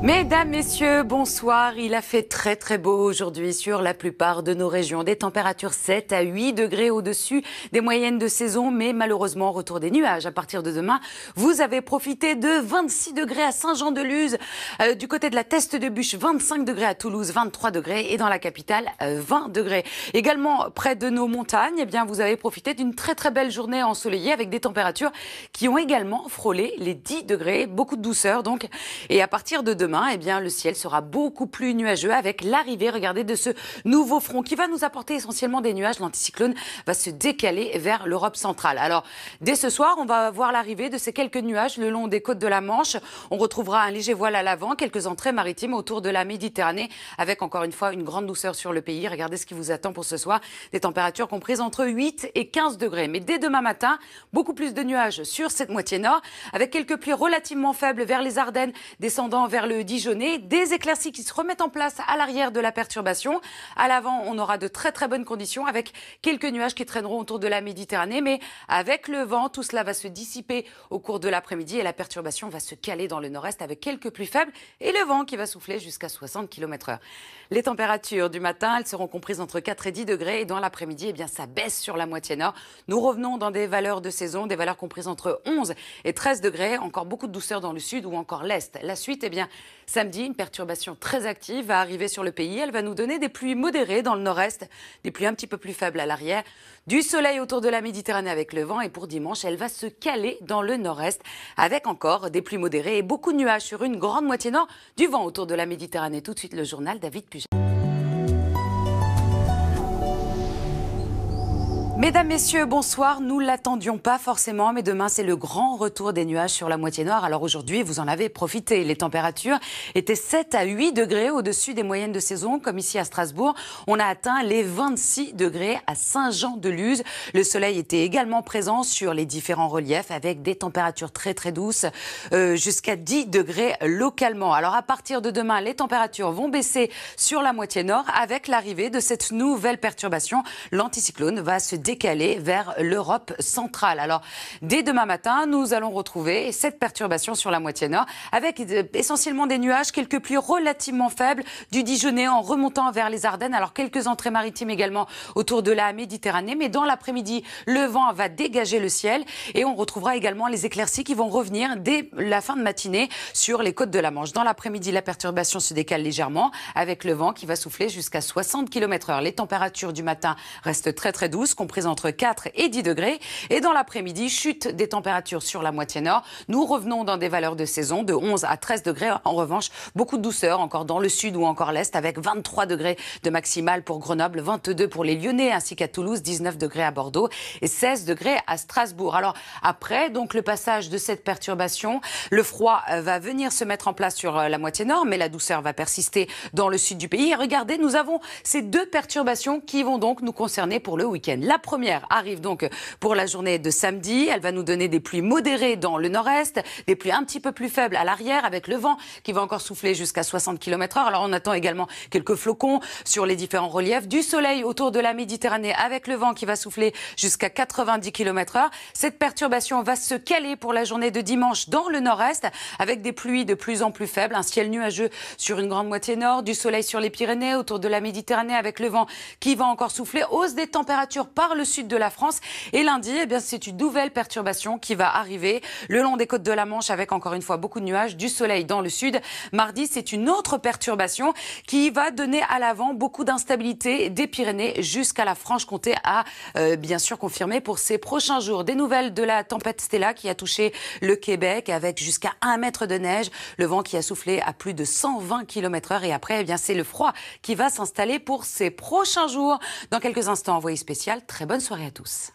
Mesdames, messieurs, bonsoir. Il a fait très beau aujourd'hui sur la plupart de nos régions. Des températures 7 à 8 degrés au-dessus des moyennes de saison, mais malheureusement, retour des nuages. À partir de demain, vous avez profité de 26 degrés à Saint-Jean-de-Luz, du côté de la Teste de Buch, 25 degrés à Toulouse, 23 degrés et dans la capitale, 20 degrés. Également, près de nos montagnes, eh bien, vous avez profité d'une très belle journée ensoleillée avec des températures qui ont également frôlé les 10 degrés. Beaucoup de douceur donc. Et à partir de demain, eh bien, le ciel sera beaucoup plus nuageux avec l'arrivée, regardez, de ce nouveau front qui va nous apporter essentiellement des nuages. L'anticyclone va se décaler vers l'Europe centrale. Alors, dès ce soir, on va voir l'arrivée de ces quelques nuages le long des côtes de la Manche. On retrouvera un léger voile à l'avant, quelques entrées maritimes autour de la Méditerranée avec encore une fois une grande douceur sur le pays. Regardez ce qui vous attend pour ce soir. Des températures comprises entre 8 et 15 degrés. Mais dès demain matin, beaucoup plus de nuages sur cette moitié nord avec quelques pluies relativement faibles vers les Ardennes, descendant vers le Dijonais, des éclaircies qui se remettent en place à l'arrière de la perturbation. À l'avant, on aura de très bonnes conditions avec quelques nuages qui traîneront autour de la Méditerranée, mais avec le vent, tout cela va se dissiper au cours de l'après-midi et la perturbation va se caler dans le nord-est avec quelques pluies faibles et le vent qui va souffler jusqu'à 60 km/h. Les températures du matin, elles seront comprises entre 4 et 10 degrés et dans l'après-midi, eh bien, ça baisse sur la moitié nord. Nous revenons dans des valeurs de saison, des valeurs comprises entre 11 et 13 degrés, encore beaucoup de douceur dans le sud ou encore l'est. La suite, eh bien, samedi, une perturbation très active va arriver sur le pays. Elle va nous donner des pluies modérées dans le nord-est, des pluies un petit peu plus faibles à l'arrière, du soleil autour de la Méditerranée avec le vent. Et pour dimanche, elle va se caler dans le nord-est avec encore des pluies modérées et beaucoup de nuages sur une grande moitié nord, du vent autour de la Méditerranée. Tout de suite, le journal David Puget. Mesdames, messieurs, bonsoir. Nous l'attendions pas forcément, mais demain, c'est le grand retour des nuages sur la moitié nord. Alors aujourd'hui, vous en avez profité. Les températures étaient 7 à 8 degrés au-dessus des moyennes de saison, comme ici à Strasbourg. On a atteint les 26 degrés à Saint-Jean-de-Luz. Le soleil était également présent sur les différents reliefs avec des températures très douces, jusqu'à 10 degrés localement. Alors à partir de demain, les températures vont baisser sur la moitié nord avec l'arrivée de cette nouvelle perturbation. L'anticyclone va se décalé vers l'Europe centrale. Alors, dès demain matin, nous allons retrouver cette perturbation sur la moitié nord avec essentiellement des nuages, quelques pluies relativement faibles du Dijonais en remontant vers les Ardennes. Alors, quelques entrées maritimes également autour de la Méditerranée. Mais dans l'après-midi, le vent va dégager le ciel et on retrouvera également les éclaircies qui vont revenir dès la fin de matinée sur les côtes de la Manche. Dans l'après-midi, la perturbation se décale légèrement avec le vent qui va souffler jusqu'à 60 km/h. Les températures du matin restent très douces, comprises entre 4 et 10 degrés. Et dans l'après-midi, chute des températures sur la moitié nord. Nous revenons dans des valeurs de saison de 11 à 13 degrés. En revanche, beaucoup de douceur encore dans le sud ou encore l'est avec 23 degrés de maximale pour Grenoble, 22 pour les Lyonnais ainsi qu'à Toulouse, 19 degrés à Bordeaux et 16 degrés à Strasbourg. Alors après, donc le passage de cette perturbation, le froid va venir se mettre en place sur la moitié nord, mais la douceur va persister dans le sud du pays. Et regardez, nous avons ces deux perturbations qui vont donc nous concerner pour le week-end. La première arrive donc pour la journée de samedi. Elle va nous donner des pluies modérées dans le nord-est, des pluies un petit peu plus faibles à l'arrière avec le vent qui va encore souffler jusqu'à 60 km/h. Alors on attend également quelques flocons sur les différents reliefs, du soleil autour de la Méditerranée avec le vent qui va souffler jusqu'à 90 km/h. Cette perturbation va se caler pour la journée de dimanche dans le nord-est avec des pluies de plus en plus faibles, un ciel nuageux sur une grande moitié nord, du soleil sur les Pyrénées autour de la Méditerranée avec le vent qui va encore souffler, hausse des températures par le sud de la France. Et lundi, eh bien, c'est une nouvelle perturbation qui va arriver le long des côtes de la Manche avec encore une fois beaucoup de nuages, du soleil dans le sud. Mardi, c'est une autre perturbation qui va donner à l'avant beaucoup d'instabilité des Pyrénées jusqu'à la Franche-Comté à bien sûr confirmer pour ces prochains jours. Des nouvelles de la tempête Stella qui a touché le Québec avec jusqu'à 1 mètre de neige, le vent qui a soufflé à plus de 120 km/h et après, eh bien, c'est le froid qui va s'installer pour ces prochains jours. Dans quelques instants, envoyé spécial. Très bonne soirée à tous.